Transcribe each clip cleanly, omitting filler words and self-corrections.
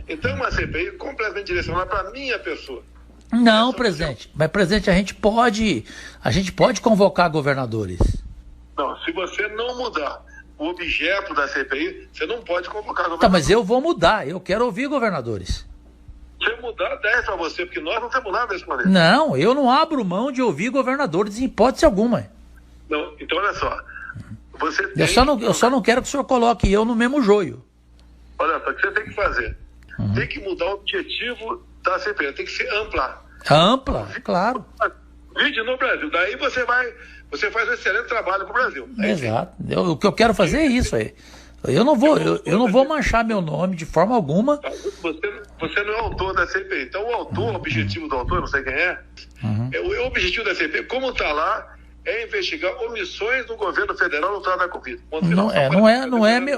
Então, uma CPI completamente direcionada para a minha pessoa. Não, presidente. Mas, presidente, a gente pode convocar governadores. Não, se você não mudar o objeto da CPI, você não pode convocar governadores. Tá, mas eu vou mudar. Eu quero ouvir governadores. Se mudar, 10 para você, porque nós não temos nada desse planeta. Não, eu não abro mão de ouvir governadores em hipótese alguma. Não, então, olha só. Você tem Eu só não quero que o senhor coloque eu no mesmo joio. Olha só, o que você tem que fazer? Tem que mudar o objetivo da CPI, tem que ser ampla. Ampla, claro. Vide no Brasil. Daí você faz um excelente trabalho para o Brasil. Exato. O que eu quero fazer é isso aí. Eu não vou manchar meu nome de forma alguma. Você não é autor da CPI. Então, o autor, o objetivo do autor, não sei quem é, o objetivo da CPI, como está lá, é investigar omissões do governo federal no trato da Covid.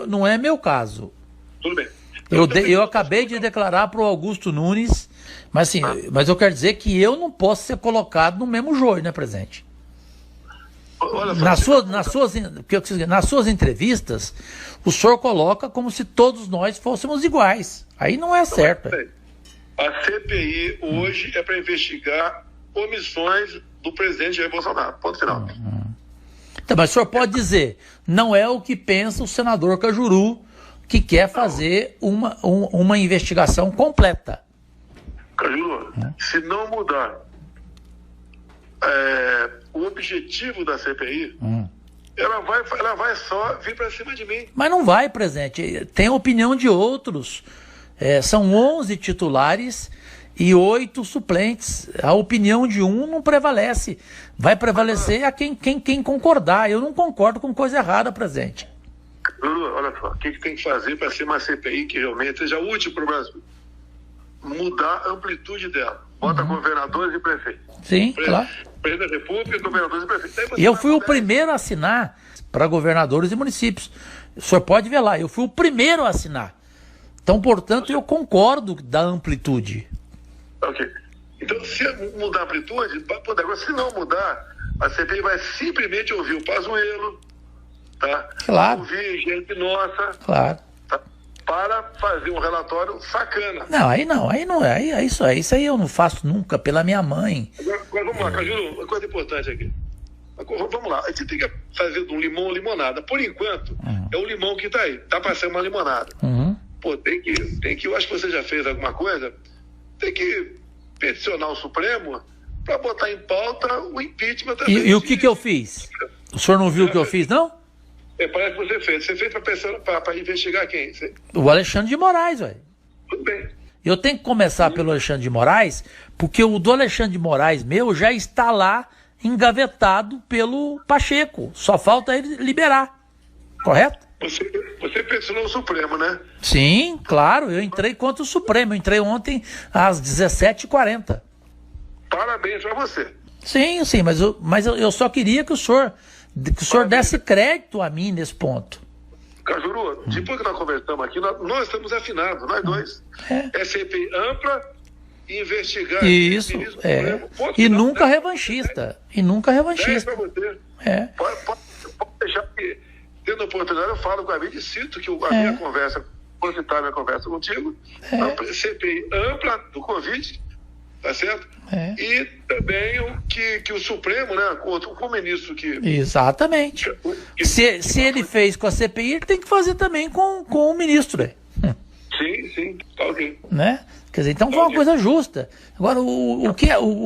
Não é meu caso. Tudo bem. Eu acabei de declarar para o Augusto Nunes, mas assim, mas eu quero dizer que eu não posso ser colocado no mesmo joio, né, presidente? Olha só, Nas suas entrevistas, o senhor coloca como se todos nós fôssemos iguais. Aí não é certo. A CPI hoje é para investigar omissões do presidente Jair Bolsonaro. Ponto final. Então, mas o senhor pode dizer, não é o que pensa o senador Cajuru, que quer fazer uma investigação completa. Cajuru, se não mudar o objetivo da CPI, ela vai só vir para cima de mim. Mas não vai, presidente. Tem a opinião de outros. São 11 titulares e 8 suplentes. A opinião de um não prevalece. Vai prevalecer a quem concordar. Eu não concordo com coisa errada, presidente. Lulu, olha só, o que tem que fazer para ser uma CPI que realmente seja útil para o Brasil? Mudar a amplitude dela. Bota governadores e prefeitos. Sim, claro. Presidente da República, governadores e prefeitos. E eu fui o primeiro a assinar para governadores e municípios. O senhor pode ver lá, eu fui o primeiro a assinar. Então, portanto, eu concordo da amplitude. Ok. Então, se mudar a amplitude, pode poder. Agora, se não mudar, a CPI vai simplesmente ouvir o Pazuello, tá? Claro. Ouvir gente nossa. Claro. Tá? Para fazer um relatório sacana. Aí não é. Isso aí eu não faço nunca pela minha mãe. Agora vamos lá, Cajuru, uma coisa importante aqui. Vamos lá, a gente tem que fazer de um limão limonada. Por enquanto, é o limão que está aí. Está para ser uma limonada. Pô, tem que, eu acho que você já fez alguma coisa, tem que peticionar o Supremo para botar em pauta o impeachment da E o que eu fiz? O senhor não viu o que eu fiz, não? Parece que você fez. Você fez para investigar quem? O Alexandre de Moraes, velho. Tudo bem. Eu tenho que começar pelo Alexandre de Moraes, porque o do Alexandre de Moraes meu já está lá engavetado pelo Pacheco. Só falta ele liberar. Correto? Você peticionou o Supremo, né? Sim, claro. Eu entrei contra o Supremo. Eu entrei ontem às 17h40. Parabéns para você. Sim, mas eu só queria que o senhor desse crédito a mim nesse ponto. Cajuru, depois que nós conversamos aqui, nós estamos afinados, nós dois. É CPI ampla e investigar. Isso, E nunca revanchista. Pra você. Pode deixar que, tendo oportunidade, eu falo com a vida e cito que a minha conversa, vou citar a minha conversa contigo, CPI ampla do Covid, tá certo? E também que o Supremo, né, com o ministro que... Exatamente. Se ele fez com a CPI, ele tem que fazer também com o ministro. Sim, tá ok. Né? Quer dizer, então foi uma coisa justa. Agora, o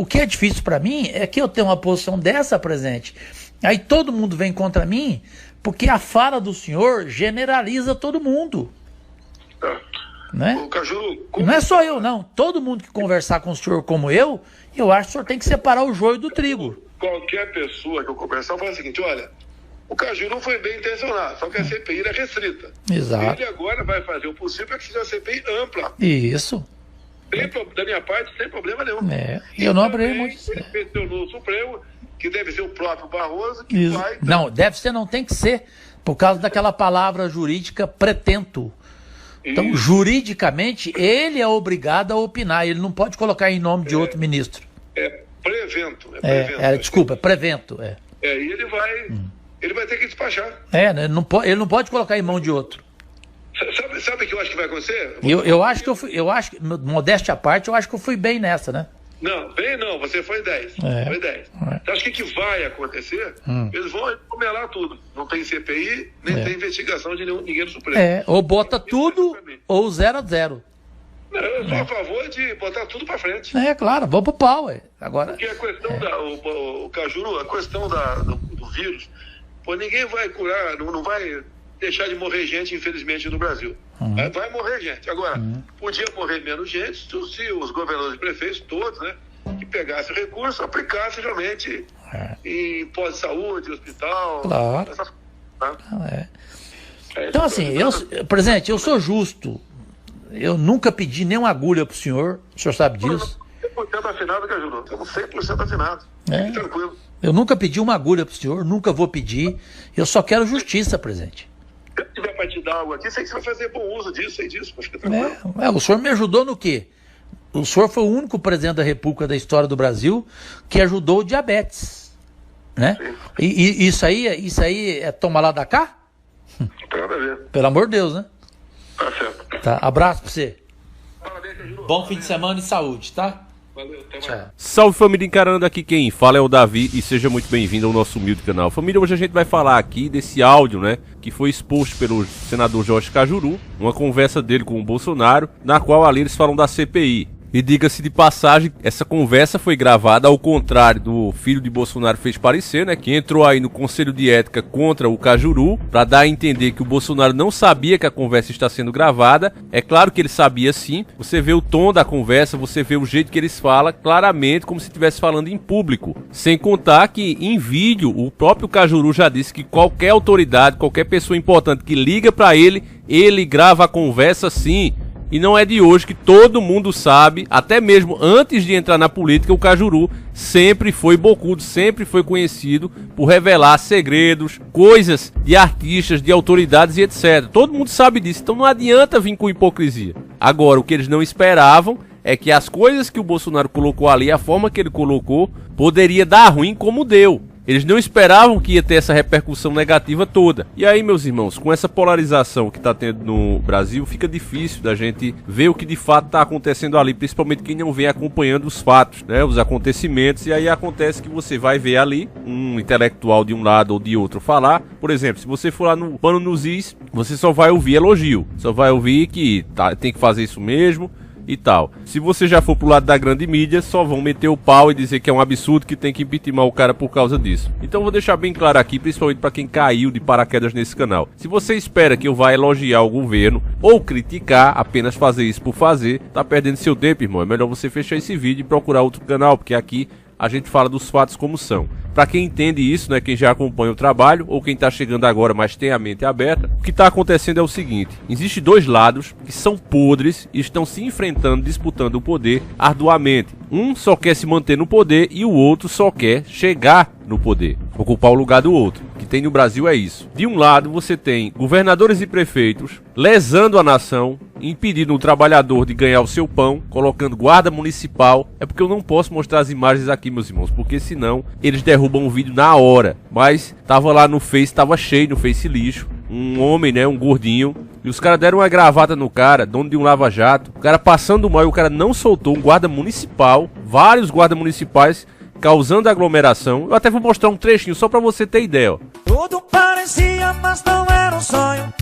que é difícil para mim é que eu tenho uma posição dessa, presidente, aí todo mundo vem contra mim, porque a fala do senhor generaliza todo mundo. Né? Cajuru, não é só eu, não. Todo mundo que conversar com o senhor como eu acho que o senhor tem que separar o joio do trigo. Qualquer pessoa que eu conversar fala o seguinte, olha, o Cajuru foi bem intencionado, só que a CPI é restrita. Exato. Ele agora vai fazer o possível para que seja a CPI ampla. Isso. Da minha parte, sem problema nenhum. Eu não abri muito. Ele peticionou o Supremo, que deve ser o próprio Barroso, que vai... Não, deve ser, não tem que ser, por causa daquela palavra jurídica pretento. Então, juridicamente, ele é obrigado a opinar, ele não pode colocar em nome de outro ministro. Prevento. Desculpa, prevento. E ele vai ter que despachar. Ele não pode colocar em mão de outro. Sabe o que eu acho que vai acontecer? Eu acho que modéstia à parte, eu acho que eu fui bem nessa, né? Não, bem não, você foi 10. Foi 10. Então, acho que vai acontecer? Eles vão comelar tudo. Não tem CPI, nem tem investigação de ninguém do Supremo. Ou bota tudo, ou 0-0. Eu sou a favor de botar tudo pra frente. Claro, vamos pro pau. Agora... Porque a questão o Cajuru, a questão do vírus, ninguém vai curar, não vai deixar de morrer gente, infelizmente, no Brasil. Vai morrer gente. Agora, podia morrer menos gente se os governadores e prefeitos, todos, né, que pegassem recurso, aplicassem realmente em pós-saúde, hospital. Claro. Então, assim, presidente, eu sou justo. Eu nunca pedi nenhuma agulha pro senhor. O senhor sabe disso? 100% afinado, Cajuru. Estamos 100% afinados. Fique tranquilo. Eu nunca pedi uma agulha pro senhor, nunca vou pedir. Eu só quero justiça, presidente. Se eu tiver para te dar algo aqui, sei que você vai fazer bom uso disso, sei disso, mas fica tranquilo. O senhor me ajudou no quê? O senhor foi o único presidente da República da história do Brasil que ajudou o diabetes, né? E isso aí é tomar lá da cá? Não tem nada a ver. Pelo amor de Deus, né? Tá certo. Tá, abraço pra você. Parabéns, Cajuru. Bom fim de semana e saúde, tá? Valeu, até mais. Salve família encarando, aqui quem fala é o Davi e seja muito bem-vindo ao nosso humilde canal. Família, hoje a gente vai falar aqui desse áudio, né, que foi exposto pelo senador Jorge Cajuru, uma conversa dele com o Bolsonaro, na qual ali eles falam da CPI. E diga-se de passagem, essa conversa foi gravada ao contrário do filho de Bolsonaro fez parecer, né? Que entrou aí no Conselho de Ética contra o Cajuru, para dar a entender que o Bolsonaro não sabia que a conversa está sendo gravada. É claro que ele sabia sim. Você vê o tom da conversa, você vê o jeito que eles falam, claramente como se estivesse falando em público. Sem contar que em vídeo, o próprio Cajuru já disse que qualquer autoridade, qualquer pessoa importante que liga para ele grava a conversa sim. E não é de hoje que todo mundo sabe, até mesmo antes de entrar na política, o Cajuru sempre foi bocudo, sempre foi conhecido por revelar segredos, coisas de artistas, de autoridades e etc. Todo mundo sabe disso, então não adianta vir com hipocrisia. Agora, o que eles não esperavam é que as coisas que o Bolsonaro colocou ali, a forma que ele colocou, poderia dar ruim como deu. Eles não esperavam que ia ter essa repercussão negativa toda. E aí, meus irmãos, com essa polarização que está tendo no Brasil, fica difícil da gente ver o que de fato está acontecendo ali, principalmente quem não vem acompanhando os fatos, né, os acontecimentos. E aí acontece que você vai ver ali um intelectual de um lado ou de outro falar. Por exemplo, se você for lá no Pano nos Is, você só vai ouvir elogio, só vai ouvir que tem que fazer isso mesmo e tal. Se você já for pro lado da grande mídia, só vão meter o pau e dizer que é um absurdo, que tem que impeachmentar o cara por causa disso. Então vou deixar bem claro aqui, principalmente para quem caiu de paraquedas nesse canal. Se você espera que eu vá elogiar o governo ou criticar, apenas fazer isso por fazer, tá perdendo seu tempo, irmão. É melhor você fechar esse vídeo e procurar outro canal, porque aqui a gente fala dos fatos como são. Para quem entende isso, né, quem já acompanha o trabalho ou quem está chegando agora, mas tem a mente aberta, o que está acontecendo é o seguinte: existem dois lados que são podres e estão se enfrentando, disputando o poder arduamente. Um só quer se manter no poder e o outro só quer chegar no poder, ocupar o lugar do outro. O que tem no Brasil é isso. De um lado você tem governadores e prefeitos lesando a nação, impedindo o trabalhador de ganhar o seu pão, colocando guarda municipal. É porque eu não posso mostrar as imagens aqui, meus irmãos, porque senão eles derrubam o vídeo na hora. Mas tava lá no Face, tava cheio no Face lixo, um homem, né, um gordinho, e os caras deram uma gravata no cara, dono de um lava-jato, o cara passando mal e o cara não soltou, um guarda municipal, vários guardas municipais causando aglomeração. Eu até vou mostrar um trechinho só pra você ter ideia, ó. Tudo parecia, mas não era um sonho.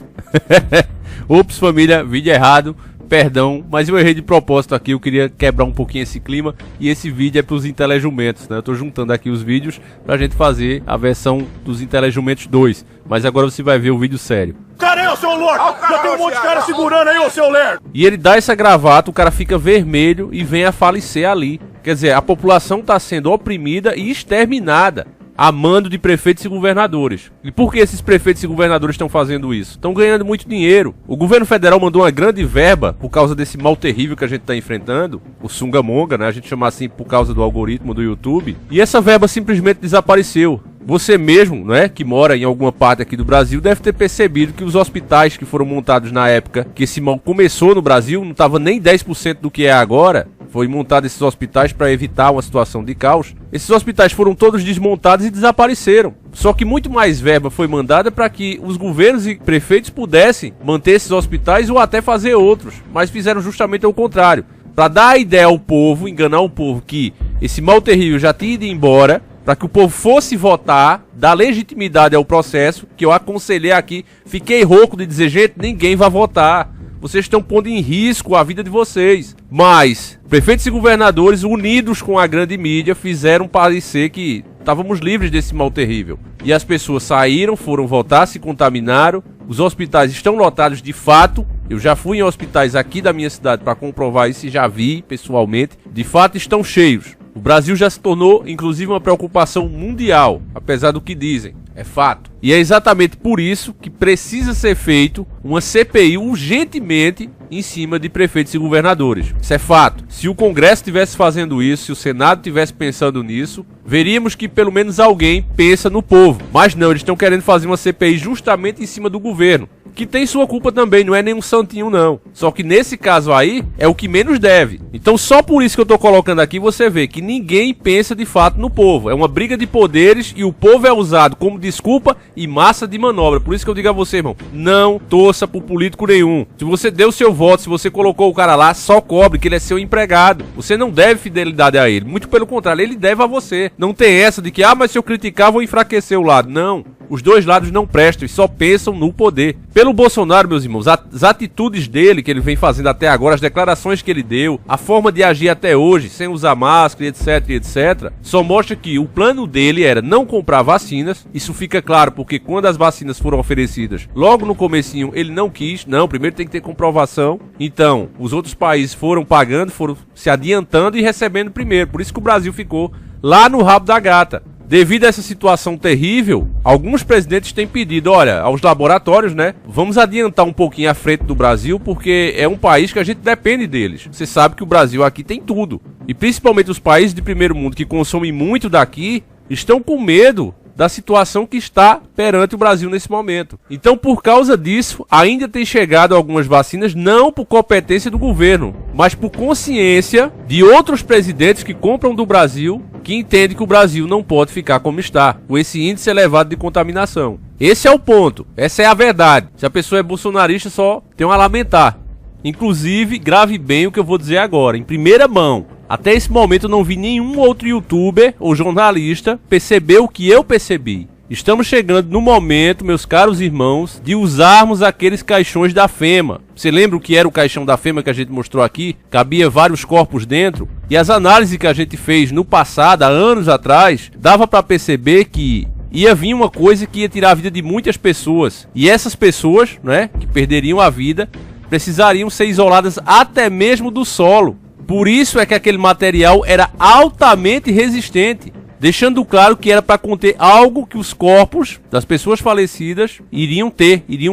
Ops, família, vídeo errado, perdão, mas eu errei de propósito aqui, eu queria quebrar um pouquinho esse clima, e esse vídeo é pros Intelejumentos, né? Eu tô juntando aqui os vídeos pra gente fazer a versão dos Intelejumentos 2, mas agora você vai ver o vídeo sério. Cara aí, ô seu louco! Já tem um monte de cara segurando aí, ô seu lerdo! E ele dá essa gravata, o cara fica vermelho e vem a falecer ali. Quer dizer, a população tá sendo oprimida e exterminada a mando de prefeitos e governadores. E por que esses prefeitos e governadores estão fazendo isso? Estão ganhando muito dinheiro. O governo federal mandou uma grande verba por causa desse mal terrível que a gente está enfrentando, o Sungamonga, né? A gente chama assim por causa do algoritmo do YouTube. E essa verba simplesmente desapareceu. Você mesmo, né, que mora em alguma parte aqui do Brasil, deve ter percebido que os hospitais que foram montados na época que esse mal começou no Brasil, não estava nem 10% do que é agora, foi montado esses hospitais para evitar uma situação de caos. Esses hospitais foram todos desmontados e desapareceram. Só que muito mais verba foi mandada para que os governos e prefeitos pudessem manter esses hospitais ou até fazer outros, mas fizeram justamente o contrário, para dar a ideia ao povo, enganar o povo que esse mal terrível já tinha ido embora, para que o povo fosse votar, dar legitimidade ao processo, que eu aconselhei aqui, fiquei rouco de dizer, gente, ninguém vai votar. Vocês estão pondo em risco a vida de vocês. Mas prefeitos e governadores, unidos com a grande mídia, fizeram parecer que estávamos livres desse mal terrível. E as pessoas saíram, foram votar, se contaminaram. Os hospitais estão lotados de fato. Eu já fui em hospitais aqui da minha cidade para comprovar isso e já vi pessoalmente. De fato estão cheios. O Brasil já se tornou, inclusive, uma preocupação mundial, apesar do que dizem. É fato. E é exatamente por isso que precisa ser feito uma CPI urgentemente em cima de prefeitos e governadores. Isso é fato. Se o Congresso estivesse fazendo isso, se o Senado estivesse pensando nisso, veríamos que pelo menos alguém pensa no povo. Mas não, eles estão querendo fazer uma CPI justamente em cima do governo, que tem sua culpa também, não é nenhum santinho não. Só que nesse caso aí, é o que menos deve. Então só por isso que eu tô colocando aqui, você vê que ninguém pensa de fato no povo. É uma briga de poderes e o povo é usado como desculpa e massa de manobra. Por isso que eu digo a você, irmão, não torça por político nenhum. Se você deu seu voto, se você colocou o cara lá, só cobre que ele é seu empregado. Você não deve fidelidade a ele. Muito pelo contrário, ele deve a você. Não tem essa de que, mas se eu criticar, vou enfraquecer o lado. Não. Os dois lados não prestam e só pensam no poder. Pelo Bolsonaro, meus irmãos, as atitudes dele que ele vem fazendo até agora, as declarações que ele deu, a forma de agir até hoje, sem usar máscara, etc, só mostra que o plano dele era não comprar vacinas. Isso fica claro porque quando as vacinas foram oferecidas, logo no comecinho, ele não quis. Não, primeiro tem que ter comprovação. Então, os outros países foram pagando, foram se adiantando e recebendo primeiro. Por isso que o Brasil ficou lá no rabo da gata. Devido a essa situação terrível, alguns presidentes têm pedido, olha, aos laboratórios, né? Vamos adiantar um pouquinho à frente do Brasil, porque é um país que a gente depende deles. Você sabe que o Brasil aqui tem tudo. E principalmente os países de primeiro mundo que consomem muito daqui, estão com medo da situação que está perante o Brasil nesse momento. Então, por causa disso, ainda tem chegado algumas vacinas, não por competência do governo, mas por consciência de outros presidentes que compram do Brasil, que entendem que o Brasil não pode ficar como está, com esse índice elevado de contaminação. Esse é o ponto, essa é a verdade. Se a pessoa é bolsonarista, só tem a lamentar. Inclusive, grave bem o que eu vou dizer agora, em primeira mão. Até esse momento eu não vi nenhum outro youtuber ou jornalista perceber o que eu percebi. Estamos chegando no momento, meus caros irmãos, de usarmos aqueles caixões da FEMA. Você lembra o que era o caixão da FEMA que a gente mostrou aqui? Cabia vários corpos dentro. E as análises que a gente fez no passado, há anos atrás, dava para perceber que ia vir uma coisa que ia tirar a vida de muitas pessoas. E essas pessoas, né, que perderiam a vida, precisariam ser isoladas até mesmo do solo. Por isso é que aquele material era altamente resistente, deixando claro que era para conter algo que os corpos das pessoas falecidas iriam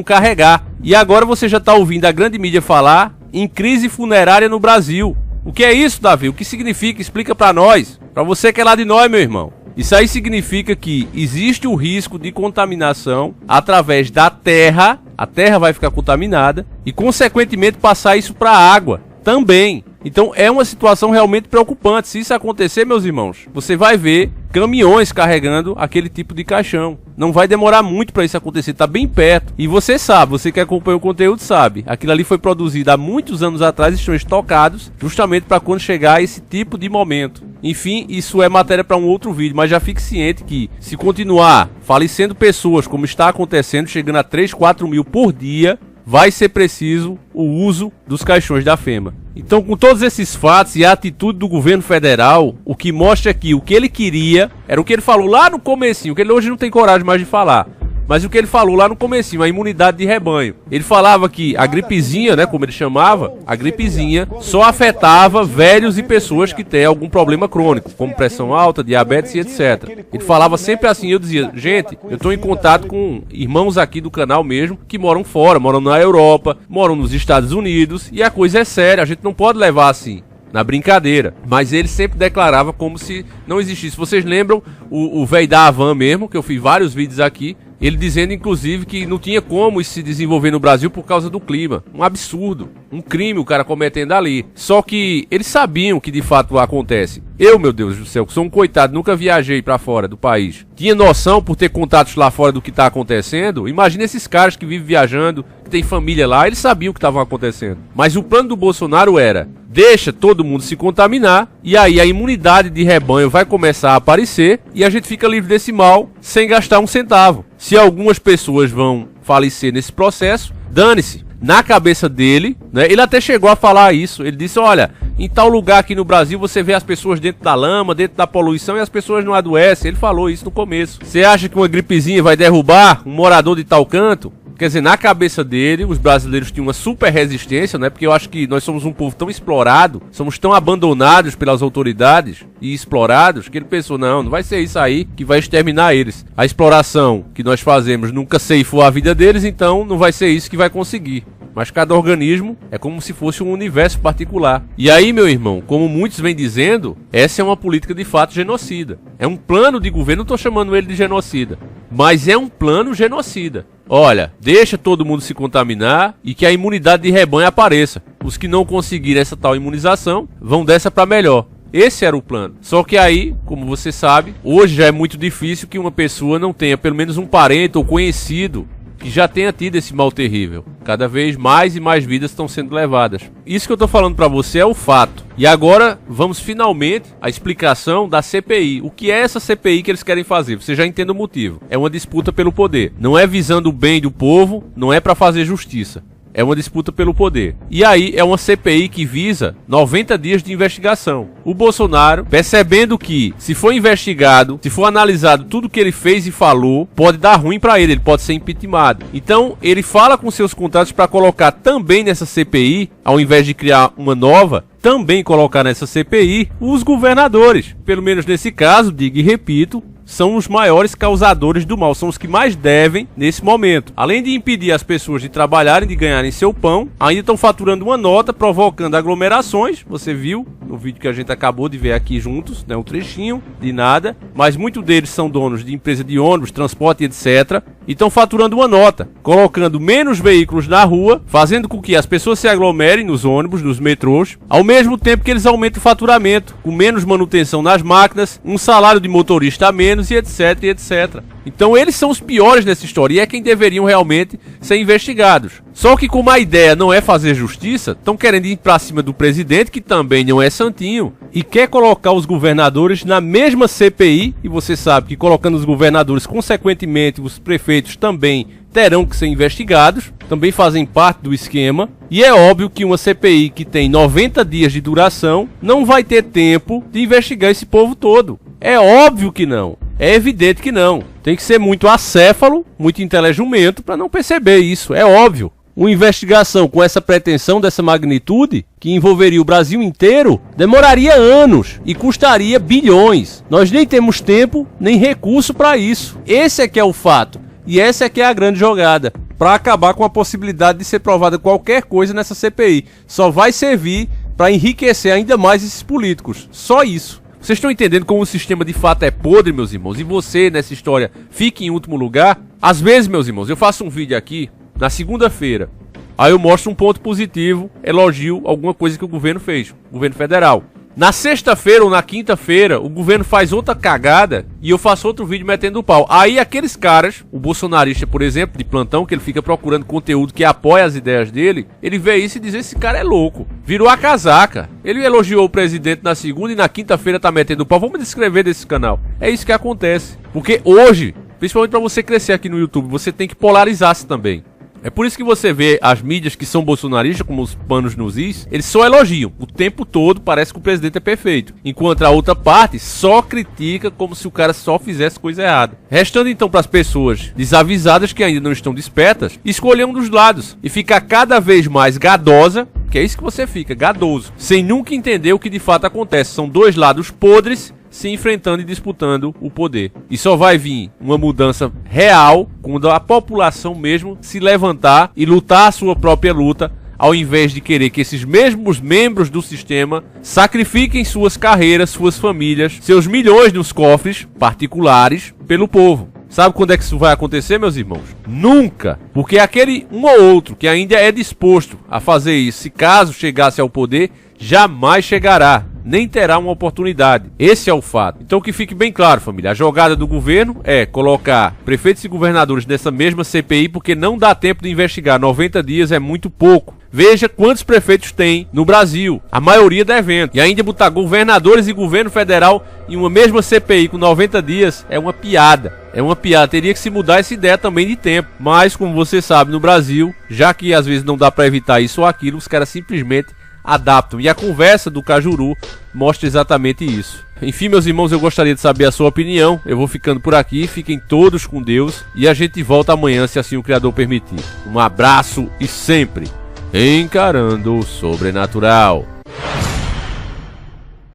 carregar. E agora você já está ouvindo a grande mídia falar em crise funerária no Brasil. O que é isso, Davi? O que significa? Explica para nós. Para você que é lá de nós, meu irmão. Isso aí significa que existe o risco de contaminação através da terra. A terra vai ficar contaminada e, consequentemente, passar isso para a água também. Então é uma situação realmente preocupante. Se isso acontecer, meus irmãos, você vai ver caminhões carregando aquele tipo de caixão. Não vai demorar muito para isso acontecer, tá bem perto. E você sabe, você que acompanha o conteúdo sabe, aquilo ali foi produzido há muitos anos atrás, estão estocados justamente para quando chegar esse tipo de momento. Enfim, isso é matéria para um outro vídeo, mas já fique ciente que se continuar falecendo pessoas como está acontecendo, chegando a 3, 4 mil por dia, vai ser preciso o uso dos caixões da FEMA. Então, com todos esses fatos e a atitude do governo federal, o que mostra aqui, o que ele queria, era o que ele falou lá no comecinho, que ele hoje não tem coragem mais de falar. Mas o que ele falou lá no comecinho, a imunidade de rebanho. Ele falava que a gripezinha, né, como ele chamava, a gripezinha só afetava velhos e pessoas que têm algum problema crônico, como pressão alta, diabetes e etc. Ele falava sempre assim, eu dizia, gente, eu estou em contato com irmãos aqui do canal mesmo, que moram fora, moram na Europa, moram nos Estados Unidos, e a coisa é séria, a gente não pode levar assim. na brincadeira. Mas ele sempre declarava como se não existisse. Vocês lembram o velho da Havan mesmo, que eu fiz vários vídeos aqui, ele dizendo, inclusive, que não tinha como isso se desenvolver no Brasil por causa do clima. Um absurdo. Um crime o cara cometendo ali. Só que eles sabiam que de fato acontece. Eu, meu Deus do céu, que sou um coitado, nunca viajei pra fora do país. Tinha noção por ter contatos lá fora do que tá acontecendo? Imagina esses caras que vivem viajando, que tem família lá, eles sabiam o que estava acontecendo. Mas o plano do Bolsonaro era: deixa todo mundo se contaminar, e aí a imunidade de rebanho vai começar a aparecer, e a gente fica livre desse mal, sem gastar um centavo. Se algumas pessoas vão falecer nesse processo, dane-se. Na cabeça dele, né, ele até chegou a falar isso. Ele disse: olha, em tal lugar aqui no Brasil você vê as pessoas dentro da lama, dentro da poluição, e as pessoas não adoecem. Ele falou isso no começo. Você acha que uma gripezinha vai derrubar um morador de tal canto? Quer dizer, na cabeça dele, os brasileiros tinham uma super resistência, né? Porque eu acho que nós somos um povo tão explorado, somos tão abandonados pelas autoridades e explorados, que ele pensou: não vai ser isso aí que vai exterminar eles. A exploração que nós fazemos nunca ceifou a vida deles, então não vai ser isso que vai conseguir. Mas cada organismo é como se fosse um universo particular. E aí, meu irmão, como muitos vêm dizendo, essa é uma política de fato genocida. É um plano de governo, não estou chamando ele de genocida, mas é um plano genocida. Olha, deixa todo mundo se contaminar e que a imunidade de rebanho apareça. Os que não conseguirem essa tal imunização vão dessa para melhor. Esse era o plano. Só que aí, como você sabe, hoje já é muito difícil que uma pessoa não tenha pelo menos um parente ou conhecido que já tenha tido esse mal terrível. Cada vez mais e mais vidas estão sendo levadas. Isso que eu tô falando pra você é o fato. E agora vamos finalmente à explicação da CPI. O que é essa CPI que eles querem fazer? Você já entende o motivo. É uma disputa pelo poder. Não é visando o bem do povo, não é pra fazer justiça. É uma disputa pelo poder. E aí é uma CPI que visa 90 dias de investigação. O Bolsonaro, percebendo que se for investigado, se for analisado tudo que ele fez e falou, pode dar ruim pra ele pode ser impeachmentado. Então ele fala com seus contatos para colocar também nessa CPI, ao invés de criar uma nova, também colocar nessa CPI os governadores. Pelo menos nesse caso, digo e repito, são os maiores causadores do mal, são os que mais devem nesse momento. Além de impedir as pessoas de trabalharem, de ganharem seu pão, ainda estão faturando uma nota, provocando aglomerações. Você viu no vídeo que a gente acabou de ver aqui juntos, né, um trechinho de nada, mas muitos deles são donos de empresa de ônibus, transporte, etc. E estão faturando uma nota, colocando menos veículos na rua, fazendo com que as pessoas se aglomerem nos ônibus, nos metrôs, ao mesmo tempo que eles aumentam o faturamento, com menos manutenção nas máquinas, um salário de motorista a menos, e etc, e etc. Então eles são os piores nessa história e é quem deveriam realmente ser investigados. Só que como a ideia não é fazer justiça, estão querendo ir pra cima do presidente, que também não é santinho, e quer colocar os governadores na mesma CPI, e você sabe que colocando os governadores, consequentemente os prefeitos também terão que ser investigados, também fazem parte do esquema. E é óbvio que uma CPI que tem 90 dias de duração não vai ter tempo de investigar esse povo todo. É óbvio que não. É evidente que não. Tem que ser muito acéfalo, muito inteligente para não perceber isso. É óbvio. Uma investigação com essa pretensão, dessa magnitude, que envolveria o Brasil inteiro, demoraria anos e custaria bilhões. Nós nem temos tempo, nem recurso para isso. Esse é que é o fato. E essa é que é a grande jogada, para acabar com a possibilidade de ser provada qualquer coisa nessa CPI. Só vai servir para enriquecer ainda mais esses políticos. Só isso. Vocês estão entendendo como o sistema de fato é podre, meus irmãos? E você, nessa história, fica em último lugar? Às vezes, meus irmãos, eu faço um vídeo aqui, na segunda-feira. Aí eu mostro um ponto positivo, elogio alguma coisa que o governo fez, o governo federal. Na sexta-feira ou na quinta-feira, o governo faz outra cagada e eu faço outro vídeo metendo o pau. Aí aqueles caras, o bolsonarista, por exemplo, de plantão, que ele fica procurando conteúdo que apoia as ideias dele, ele vê isso e diz: esse cara é louco. Virou a casaca. Ele elogiou o presidente na segunda e na quinta-feira tá metendo o pau. Vamos descrever desse canal. É isso que acontece. Porque hoje, principalmente para você crescer aqui no YouTube, você tem que polarizar-se também. É por isso que você vê as mídias que são bolsonaristas, como os panos nos is, eles só elogiam. O tempo todo parece que o presidente é perfeito. Enquanto a outra parte só critica como se o cara só fizesse coisa errada. Restando então para as pessoas desavisadas que ainda não estão despertas, escolher um dos lados e ficar cada vez mais gadosa, que é isso que você fica, gadoso, sem nunca entender o que de fato acontece. São dois lados podres se enfrentando e disputando o poder. E só vai vir uma mudança real quando a população mesmo se levantar e lutar a sua própria luta ao invés de querer que esses mesmos membros do sistema sacrifiquem suas carreiras, suas famílias, seus milhões nos cofres particulares pelo povo. Sabe quando é que isso vai acontecer, meus irmãos? Nunca! Porque aquele um ou outro que ainda é disposto a fazer isso, se caso chegasse ao poder, jamais chegará, nem terá uma oportunidade. Esse é o fato. Então que fique bem claro, família, a jogada do governo é colocar prefeitos e governadores nessa mesma CPI, porque não dá tempo de investigar. 90 dias é muito pouco. Veja quantos prefeitos tem no Brasil, a maioria devendo. E ainda botar governadores e governo federal em uma mesma CPI com 90 dias é uma piada. É uma piada, teria que se mudar essa ideia também de tempo. Mas, como você sabe, no Brasil, já que às vezes não dá para evitar isso ou aquilo, os caras simplesmente adaptam. E a conversa do Cajuru mostra exatamente isso. Enfim, meus irmãos, eu gostaria de saber a sua opinião. Eu vou ficando por aqui, fiquem todos com Deus e a gente volta amanhã, se assim o Criador permitir. Um abraço e sempre encarando o sobrenatural.